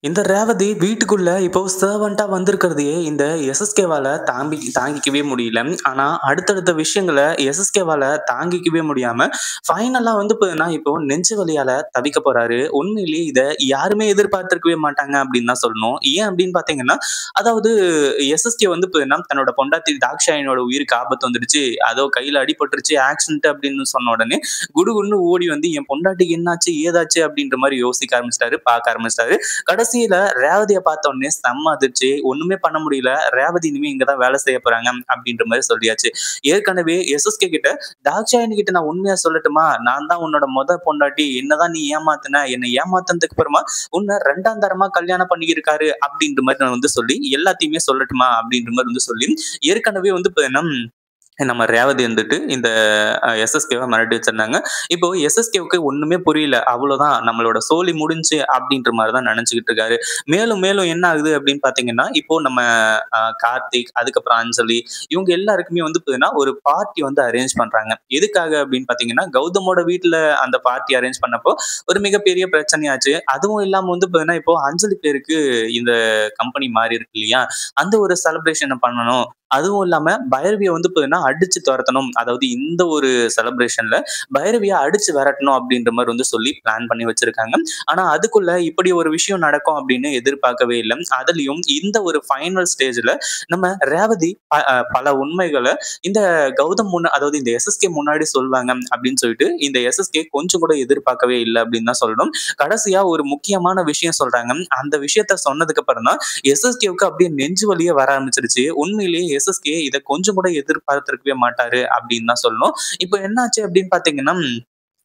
இந்த ரேவதி வீட்டுக்குள்ள இப்போ சர்வன்ட்டா வந்திருக்கிறதையே இந்த எஸ்எஸ்கேவால தாங்கிக்கவே முடியல. ஆனா, அடுத்தடுத்த விஷயங்கள எஸ்எஸ்கேவால தாங்கிக்கவே முடியாம, ஃபைனலா வந்து பார்த்தீங்கன்னா, இப்போ நெஞ்சு வலியால தவிக்க போறாரு. உண்மையிலேயே இத யாருமே எதிர்பார்த்திருக்கவே மாட்டாங்க அப்படின்னு தான் சொல்லணும். ஏன் அப்படின்னு பார்த்தீங்கன்னா, அதாவது எஸ்எஸ்கே வந்து பார்த்தீங்கன்னா, தன்னோட பொண்டாட்டி தாக்ஷாயணியோட உயிருக்கு ஆபத்து வந்துடுச்சு. அதோ கையில அடிபட்டுருச்சு, ஆக்சிடென்ட் அப்படின்னு சொன்ன உடனே, குடுகுடுன்னு ஓடி வந்து என் பொண்டாட்டிக்கு என்னாச்சு? ஏதாச்சு? அப்படின்ற மாரி யோசிக்க ஆரம்பிச்சுட்டாரு, பார்க்க ஆரம்பிச்சுட்டாரு. கடைசியில ரேவதிய பார்த்த உடனே செம்ம அதிர்ச்சி. ஒண்ணுமே பண்ண முடியல. ரேவதி இனிமே இங்க தான் வேலை செய்ய போறாங்க அப்படின்ற மாரி சொல்லியாச்சு. ஏற்கனவே எஸ்எஸ்கே கிட்ட தாக்ஷாயணி கிட்ட நான் உண்மையா சொல்லட்டுமா? நான் தான் உன்னோட பொண்டாட்டி. என்னதான் நீ ஏமாத்துன. என்னை ஏமாத்துனதுக்கு அப்புறமா உன்ன 2ஆம் தரமா கல்யாணம் பண்ணியிருக்காரு அப்படின்ற மாரி நான் வந்து சொல்லி எல்லாத்தையுமே சொல்லட்டுமா? அப்படின்ற மாரி வந்து சொல்லி ஏற்கனவே வந்து பார்த்தீங்கன்னா நம்ம ரேவதி வந்துட்டு இந்த எஸ்எஸ்கேவ மிரட்டி வச்சிருந்தாங்க. இப்போ எஸ்எஸ்கேவுக்கு ஒண்ணுமே புரியல. அவ்வளோதான் நம்மளோட சோலி முடிஞ்சுச்சு அப்படின்ற மாரி தான் நெனச்சுக்கிட்டு இருக்காரு. மேலும் மேலும் என்ன ஆகுது அப்படின்னு பார்த்தீங்கன்னா, இப்போ நம்ம கார்த்திக், அதுக்கப்புறம் அஞ்சலி இவங்க எல்லாருக்குமே வந்து பார்த்தீங்கன்னா, ஒரு பார்ட்டி வந்து அரேஞ்ச் பண்றாங்க. எதுக்காக அப்படின்னு பார்த்தீங்கன்னா, கௌதமோட வீட்ல அந்த பார்ட்டி அரேஞ்ச் பண்ணப்போ ஒரு மிகப்பெரிய பிரச்சனையாச்சு. அதுவும் இல்லாம வந்து பார்த்தீங்கன்னா, இப்போ அஞ்சலி பேருக்கு இந்த கம்பெனி மாறி இருக்கு இல்லையா? அந்த ஒரு செலிப்ரேஷன பண்ணணும். அதுவும் இல்லாம பைரவிய வந்து பார்த்தீங்கன்னா, அடிச்சு தொரத்தணும். அதாவது இந்த ஒரு செலிப்ரேஷன்ல பைரவிய அடிச்சு விரட்டணும் அப்படின்ற மாரி வந்து சொல்லி பிளான் பண்ணி வச்சிருக்காங்க. ஆனா அதுக்குள்ள இப்படி ஒரு விஷயம் நடக்கும் அப்படின்னு எதிர்பார்க்கவே இல்ல. அதுலயும் இந்த ஒரு ஃபைனல் ஸ்டேஜ்ல நம்ம ரேவதி பல உண்மைகள இந்த அதாவது இந்த எஸ்எஸ்கே முன்னாடி சொல்வாங்க அப்படின்னு சொல்லிட்டு இந்த எஸ்எஸ்கே கொஞ்சம் கூட எதிர்பார்க்கவே இல்ல அப்படின்னு தான் சொல்லணும். கடைசியா ஒரு முக்கியமான விஷயம் சொல்றாங்க. அந்த விஷயத்த சொன்னதுக்கு அப்புறம் தான் எஸ்எஸ்கேவுக்கு அப்படியே நெஞ்சு வலியே வர ஆரம்பிச்சிருச்சு. உண்மையிலேயே எஸ்எஸ்கே இத கொஞ்சம் கூட எதிர்பார்த்திருக்கவே மாட்டாரு அப்படின்னு தான் சொல்லணும். இப்ப என்னாச்சு அப்படின்னு பார்த்தீங்கன்னா,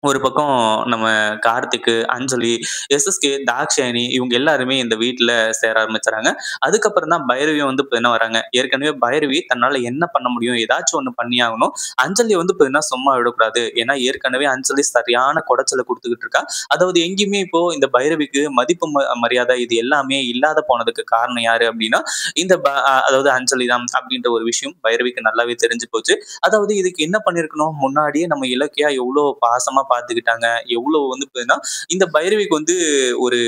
ஒரு பக்கம் நம்ம கார்த்திக்கு, அஞ்சலி, எஸ்எஸ்கே, தாக்ஷாயணி இவங்க எல்லாருமே இந்த வீட்ல சேர ஆரம்பிச்சுறாங்க. அதுக்கப்புறம் தான் பைரவியும் வந்து பார்த்தீங்கன்னா வராங்க. ஏற்கனவே பைரவி தன்னால என்ன பண்ண முடியும்? ஏதாச்சும் ஒண்ணு பண்ணியாகணும். அஞ்சலிய வந்து பார்த்தீங்கன்னா சும்மா விடக்கூடாது. ஏன்னா ஏற்கனவே அஞ்சலி சரியான குடைச்சல குடுத்துக்கிட்டு இருக்கா. அதாவது எங்கேயுமே இப்போ இந்த பைரவிக்கு மதிப்பு மரியாதை இது எல்லாமே இல்லாத போனதுக்கு காரணம் யாரு அப்படின்னா, இந்த அதாவது அஞ்சலி தான் அப்படின்ற ஒரு விஷயம் பைரவிக்கு நல்லாவே தெரிஞ்சு போச்சு. அதாவது இதுக்கு என்ன பண்ணியிருக்கணும்? முன்னாடியே நம்ம இலக்கியா எவ்ளோ பாசமா பார்த்துக்கிட்டாங்க. எவ்ளோ வந்து பார்த்தீங்கன்னா, இந்த பைரவிக்கு வந்து ஒரு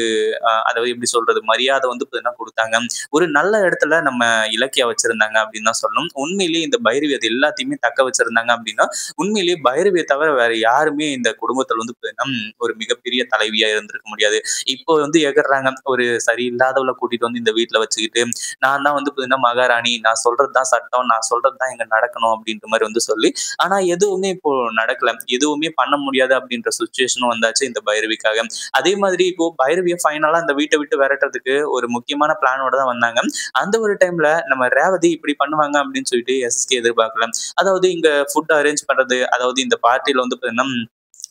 அதாவது எப்படி சொல்றது? மரியாதை வந்து பார்த்தீங்கன்னா குடுத்தாங்க. ஒரு நல்ல இடத்துல நம்ம இலக்கியா வச்சிருந்தாங்க அப்படின்னு தான் சொல்லணும். உண்மையிலேயே இந்த பைரவி அது எல்லாத்தையுமே தக்க வச்சிருந்தாங்க அப்படின்னா, உண்மையிலேயே பைரவிய தவிர வேற யாருமே இந்த குடும்பத்துல வந்து பார்த்தீங்கன்னா, ஒரு மிகப்பெரிய தலைவியா இருந்திருக்க முடியாது. இப்போ வந்து எகர்றாங்க. ஒரு சரியில்லாதவள கூட்டிட்டு வந்து இந்த வீட்ல வச்சுக்கிட்டு, நான் தான் வந்து பார்த்தீங்கன்னா மகாராணி. நான் சொல்றது தான் சட்டம். நான் சொல்றது தான் இங்க நடக்கணும் அப்படின்ற மாரி வந்து சொல்லி, ஆனா எதுவுமே இப்போ நடக்கல. எதுவுமே பண்ண முடியாது அப்படின்ற சிச்சுவேஷனும் வந்தாச்சு இந்த பைரவிக்காக. அதே மாதிரி இப்போ பைரவிய ஃபைனலா அந்த வீட்ட விட்டு விரட்டுறதுக்கு ஒரு முக்கியமான பிளானோட தான் வந்தாங்க. அந்த ஒரு டைம்ல நம்ம ரேவதி இப்படி பண்ணுவாங்க அப்படின்னு சொல்லிட்டு எஸ்எஸ்கே எதிர்பார்க்கல. அதாவது இங்க ஃபுட் அரேஞ்ச் பண்றது, அதாவது இந்த பார்ட்டில வந்து பார்த்தீங்கன்னா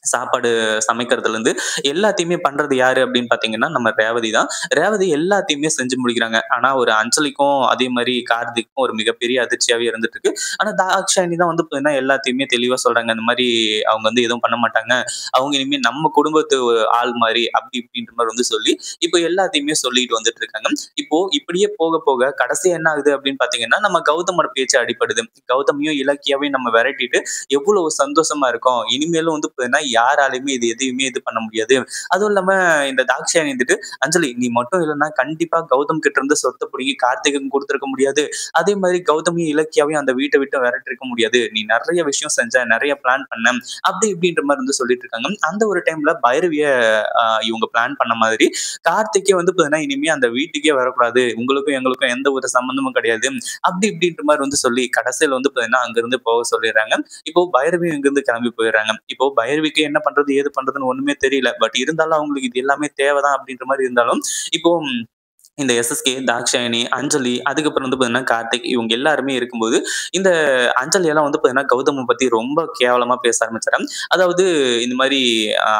சாப்பாடு சமைக்கிறதுலருந்து எல்லாத்தையுமே பண்றது யாரு அப்படின்னு பார்த்தீங்கன்னா, நம்ம ரேவதி தான். ரேவதி எல்லாத்தையுமே செஞ்சு முடிக்கிறாங்க. ஆனா ஒரு அஞ்சலிக்கும், அதே மாரி கார்த்திக்கும் ஒரு மிகப்பெரிய அதிர்ச்சியாவே இருந்துட்டு இருக்கு. ஆனா தாக்ஷாயணி தான் வந்து பார்த்தீங்கன்னா, எல்லாத்தையுமே தெளிவா சொல்றாங்க. இந்த மாரி அவங்க வந்து எதுவும் பண்ண மாட்டாங்க. அவங்க இனிமே நம்ம குடும்பத்து ஆள் மாரி அப்படி இப்படின்ற மாரி வந்து சொல்லி, இப்போ எல்லாத்தையுமே சொல்லிட்டு வந்துட்டு இருக்காங்க. இப்போ இப்படியே போக போக கடைசியா என்ன ஆகுது அப்படின்னு பார்த்தீங்கன்னா, நம்ம கௌதமோட பேச்சு அடிபடுது. கௌதமையும் இலக்கியாவையும் நம்ம விரட்டிட்டு எவ்வளவு சந்தோஷமா இருக்கோம். இனிமேலும் வந்து பார்த்தீங்கன்னா, யாராலயுமே இது எதையுமே இது பண்ண முடியாது. அதுவும் இல்லாம இந்த தாக்ஷாயணி வந்துட்டு, "அஞ்சலி நீ மட்டும் இல்லன்னா கண்டிப்பா கௌதம் கிட்ட இருந்து சொத்த புடுங்கி கார்த்திக்குக்கு குடுத்திருக்க முடியாது. அதே மாரி கௌதமையும், இலக்கியாவையும் அந்த வீட்ட விட்டு விரட்டியிருக்க முடியாது. நீ நெறைய விஷயம் செஞ்ச, நெறைய பிளான் பண்ண." அப்படி இப்படின்ற மாரி வந்து சொல்லிட்டு இருக்காங்க. அந்த ஒரு டைம்ல பைரவிய இவங்க பிளான் பண்ண மாதிரி கார்த்திக்கே வந்து பார்த்தீங்கன்னா, "இனிமே அந்த வீட்டுக்கே வரக்கூடாது. உங்களுக்கும் எங்களுக்கும் எந்த ஒரு சம்மந்தமும் கிடையாது." அப்படி இப்படின்ற மாரி வந்து சொல்லி கடைசியில வந்து பார்த்தீங்கன்னா, அங்கிருந்து போக சொல்லிர்றாங்க. இப்போ பைரவியும் இங்கிருந்து கிளம்பி போயிடுறாங்க. இப்போ பைரவிக்கு என்ன பண்றது? ஏது பண்றதுன்னு ஒண்ணுமே தெரியல. பட் இருந்தாலும் அவங்களுக்கு இது எல்லாமே தேவைதான் அப்படின்ற மாரி இருந்தாலும், இப்போ இந்த எஸ்எஸ்கே, தாக்ஷாயணி, அஞ்சலி, அதுக்கப்புறம் வந்து பார்த்தீங்கன்னா, கார்த்திக் இவங்க எல்லாருமே இருக்கும்போது, இந்த அஞ்சலி எல்லாம் வந்து பார்த்தீங்கன்னா, கௌதம பத்தி ரொம்ப கேவலமா பேச ஆரம்பிச்சுட்டாங்க. அதாவது இந்த மாரி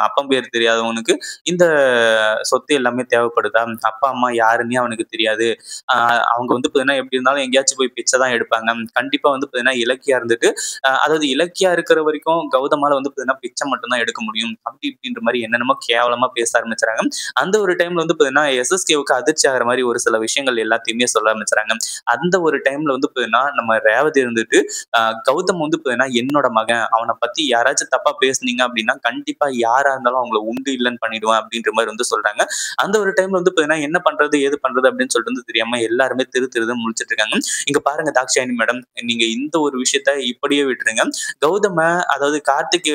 அப்பன் பேர் தெரியாதவனுக்கு இந்த சொத்து எல்லாமே தேவைப்படுதா? அப்பா, அம்மா யாருன்னே அவனுக்கு தெரியாது. அ அவங்க வந்து பார்த்தீங்கன்னா, எப்படி இருந்தாலும் எங்கேயாச்சும் போய் பிச்சை தான் எடுப்பாங்க. கண்டிப்பா வந்து பார்த்தீங்கன்னா, இலக்கியா இருந்துட்டு அதாவது இலக்கியா இருக்கிற வரைக்கும் கௌதமால வந்து பார்த்தீங்கன்னா, பிச்சை மட்டும் தான் எடுக்க முடியும். அப்படி இப்படின்ற மாரி என்னென்னமோ கேவலமா பேச ஆரம்பிச்சுறாங்க. அந்த ஒரு டைம்ல வந்து பார்த்தீங்கன்னா, எஸ்எஸ்கேவுக்கு அதிர்ச்சி ஆகுற மாதிரி ஒரு சில விஷயங்கள் எல்லாத்தையுமே சொல்ல ஆரம்பிச்சுறாங்க. அந்த ஒரு டைம்ல வந்து பார்த்தீங்கன்னா, நம்ம ரேவதி இருந்துட்டு கௌதம் வந்து பார்த்தீங்கன்னா, என்னோட மகன். அவன பத்தி யாராச்சும் தப்பா பேசுனீங்க அப்படின்னா, கண்டிப்பா யாரா இருந்தாலும் அவங்கள உண்டு இல்லன்னு பண்ணிடுவேன் அப்படின்ற மாரி வந்து சொல்றாங்க. அந்த ஒரு டைம்ல வந்து பார்த்தீங்கன்னா, என்ன பண்றது? ஏது பண்றது? அப்படின்னு சொல்லிட்டு வந்து தெரியாம எல்லாருமே திரு திருன்னு முழிச்சுட்டு இருக்காங்க. இங்க பாருங்க தாக்ஷாயணி மேடம், நீங்க இந்த ஒரு விஷயத்த இப்படியே விட்டுருங்க. கௌதம அதாவது கார்த்திக்க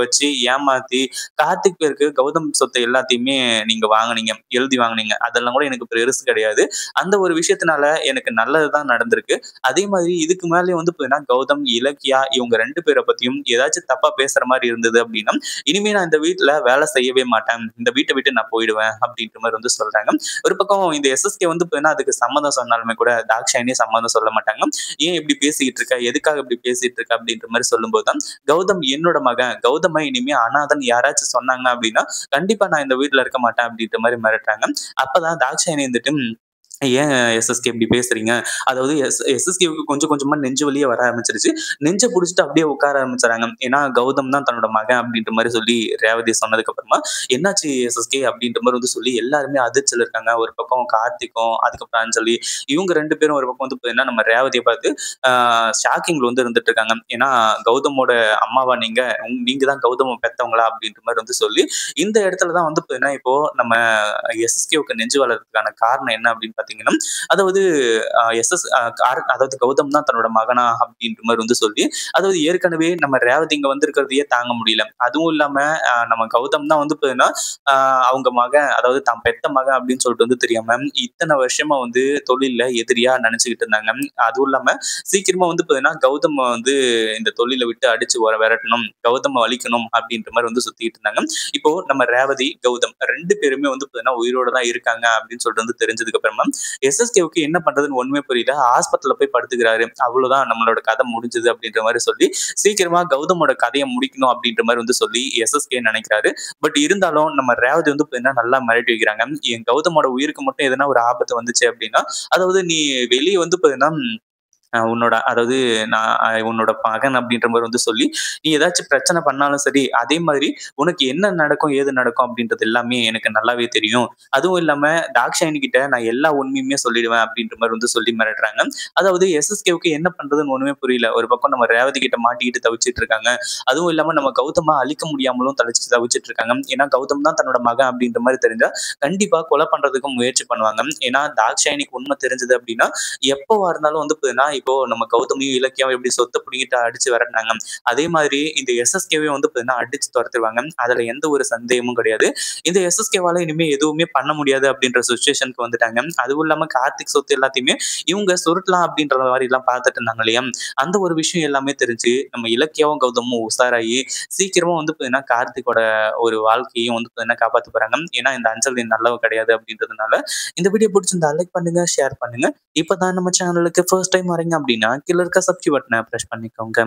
வச்சு ஏமாத்தி, கார்த்திக் பேருக்கு கௌதம் சொத்து எல்லாத்தையுமே நீங்க வாங்குனீங்க. எழுதி வாங்குனீங்க. அதெல்லாம் கூட எனக்கு பெருசு கிடையாது. அந்த ஒரு விஷயத்தினால எனக்கு நல்லது தான் நடந்திருக்கு. அதே மாதிரி இதுக்கு மேலயும் வந்து பார்த்தீங்கன்னா, கௌதம், இலக்கியா இவங்க 2 பேர பத்தியும் ஏதாச்சும் தப்பா பேசுற மாரி இருந்தது அப்படின்னா, இனிமே நான் இந்த வீட்ல வேலை செய்யவே மாட்டேன். இந்த வீட்ட விட்டு நான் போயிடுவேன் அப்படின்ற மாரி வந்து சொல்றாங்க. ஒரு பக்கம் இந்த எஸ்எஸ்கே வந்து பார்த்தீங்கன்னா, அதுக்கு சம்மதம் சொன்னாலுமே கூட தாக்ஷாயணி சம்மதம் சொல்ல மாட்டாங்க. "ஏன் இப்படி பேசிக்கிட்டு இருக்க? எதுக்காக இப்படி பேசிட்டு இருக்க?" அப்படின்ற மாரி சொல்லும்போது தான், "கௌதம் என்னோட மகன். கௌதம இனிமே அனாதைன்னு யாராச்சும் சொன்னாங்க அப்படின்னா, கண்டிப்பா நான் இந்த வீட்ல இருக்க மாட்டேன்." அப்படின்ற மாரி மிரட்டுறாங்க. அப்பதான் தாக்ஷாயணி வந்துட்டு ஏன் எஸ்எஸ்கே இப்படி பேசுறீங்க? அதாவது எஸ்எஸ்கேவுக்கு கொஞ்சம் கொஞ்சமா நெஞ்சு வலியே வர ஆரம்பிச்சுருச்சு. நெஞ்ச புடிச்சுட்டு அப்படியே உட்கார ஆரம்பிச்சுறாங்க. ஏன்னா, கௌதம் தான் தன்னோட மகன் அப்படின்ற மாரி சொல்லி ரேவதி சொன்னதுக்கு அப்புறமா, "என்னாச்சு எஸ்எஸ்கே?" அப்படின்ற மாரி வந்து சொல்லி எல்லாருமே அதிர்ச்சியில இருக்காங்க. ஒரு பக்கம் கார்த்திக்கும், அதுக்கப்புறம் அஞ்சலி இவங்க 2 பேரும் ஒரு பக்கம் வந்து பார்த்தீங்கன்னா, நம்ம ரேவதிய பார்த்து ஆ ஷாக்கிங்ல வந்து இருந்துட்டு இருக்காங்க. ஏன்னா, "கௌதமோட அம்மாவா நீங்க? நீங்க தான் கௌதம பெத்தவங்களா?" அப்படின்ற மாரி வந்து சொல்லி, இந்த இடத்துல தான் வந்து பார்த்தீங்கன்னா, இப்போ நம்ம எஸ்எஸ்கேவுக்கு நெஞ்சு வளர்றதுக்கான காரணம் என்ன அப்படின்னு பார்த்தீங்கன்னா, அதாவது எஸ்எஸ் அதாவது கௌதம் தான் தன்னோட மகனா அப்படின்ற மாரி வந்து சொல்லி, அதாவது ஏற்கனவே நம்ம ரேவதி இங்க வந்திருக்கிறதையே தாங்க முடியல. அதுவும் இல்லாம நம்ம கௌதம் தான் வந்து பார்த்தீங்கன்னா, அ அவங்க மகன் அதாவது தான் பெத்த மகன் அப்படின்னு சொல்லிட்டு வந்து தெரியாம, இத்தன வருஷமா வந்து தொழில்ல எதிரியா நெனச்சுக்கிட்டு இருந்தாங்க. அதுவும் இல்லாம சீக்கிரமா வந்து பார்த்தீங்கன்னா, கௌதம வந்து இந்த தொழில விட்டு அடிச்சு விரட்டணும், கௌதம அழிக்கணும் அப்படின்ற மாரி வந்து சுத்திட்டு இருந்தாங்க. இப்போ நம்ம ரேவதி, கௌதம் 2 பேருமே வந்து பார்த்தீங்கன்னா, உயிரோட தான் இருக்காங்க அப்படின்னு சொல்லிட்டு வந்து தெரிஞ்சதுக்கு அப்புறமா, எஸ்எஸ்கேவுக்கு என்ன பண்றதுன்னு ஒண்ணுமே புரியல. ஹாஸ்பிட்டல்ல போய் படுத்துக்கிறாரு. அவ்வளோதான் நம்மளோட கதை முடிஞ்சது அப்படின்ற மாரி சொல்லி, சீக்கிரமா கௌதமோட கதைய முடிக்கணும் அப்படின்ற மாரி வந்து சொல்லி எஸ்எஸ்கே நெனைக்கிறாரு. பட் இருந்தாலும் நம்ம ரேவதி வந்து பார்த்தீங்கன்னா, நல்லா மிரட்டி வைக்கிறாங்க. என் கௌதமோட உயிருக்கு மட்டும் எதனா ஒரு ஆபத்து வந்துச்சு அப்படின்னா, அதாவது நீ வெளிய வந்து பார்த்தீங்கன்னா உன்னோட அதாவது நான் உன்னோட மகன் அப்படின்ற மாரி வந்து சொல்லி, நீ ஏதாச்சும் பிரச்சனை பண்ணாலும் சரி, அதே மாதிரி உனக்கு என்ன நடக்கும், ஏது நடக்கும் அப்படின்றது எல்லாமே எனக்கு நல்லாவே தெரியும். அதுவும் இல்லாம தாக்ஷாயணி கிட்ட நான் எல்லா உண்மையுமே சொல்லிடுவேன் அப்படின்ற மாரி வந்து சொல்லி மிரட்டுறாங்க. அதாவது எஸ்எஸ்கேவுக்கு என்ன பண்றதுன்னு ஒண்ணுமே புரியல. ஒரு பக்கம் நம்ம ரேவதி கிட்ட மாட்டிக்கிட்டு தவிச்சிட்டு இருக்காங்க. அதுவும் இல்லாம நம்ம கௌதம அழிக்க முடியாமலும் தவிச்சிட்டு இருக்காங்க. ஏன்னா கௌதம் தான் தன்னோட மகன் அப்படின்ற மாரி தெரிஞ்சா, கண்டிப்பா கொலை பண்றதுக்கு முயற்சி பண்ணுவாங்க. ஏன்னா தாக்ஷாயணிக்கு உண்மை தெரிஞ்சது அப்படின்னா, எப்பவா இருந்தாலும் வந்து பார்த்தீங்கன்னா, இப்போ நம்ம கௌதமியும், இலக்கியாவும் எப்படி சொத்த புடிங்கிட்டு அடிச்சு விரட்டுனாங்க. அதே மாதிரி இந்த எஸ்எஸ்கேவையும் வந்து பார்த்தீங்கன்னா, அடிச்சு தொரத்திருவாங்க. அதுல எந்த ஒரு சந்தேகமும் கிடையாது. இந்த எஸ்எஸ்கேவால இனிமே எதுவுமே பண்ண முடியாது அப்படின்ற சிச்சுவேஷனுக்கு வந்துட்டாங்க. அதுவும் இல்லாம கார்த்திக் சொத்து எல்லாத்தையுமே இவங்க சுருட்டலாம் அப்படின்ற மாரிலாம் பார்த்துட்டு இருந்தாங்க இல்லையா? அந்த ஒரு விஷயம் எல்லாமே தெரிஞ்சு, நம்ம இலக்கியாவும், கௌதமும் உஷாராகி, சீக்கிரமா வந்து பார்த்தீங்கன்னா, கார்த்திக்கோட ஒரு வாழ்க்கையும் வந்து பார்த்தீங்கன்னா காப்பாத்த போறாங்க. ஏன்னா, இந்த அஞ்சலி நல்லவ கிடையாது அப்படின்றதுனால. இந்த வீடியோ பிடிச்சிருந்தா லைக் பண்ணுங்க, ஷேர் பண்ணுங்க. இப்பதான் நம்ம சேனலுக்கு ஃபர்ஸ்ட் டைம் வரீங்க அப்படின்னா, கீழ இருக்க சப்ஸ்கிரைப் பட்டன பிரஸ் பண்ணிக்கோங்க.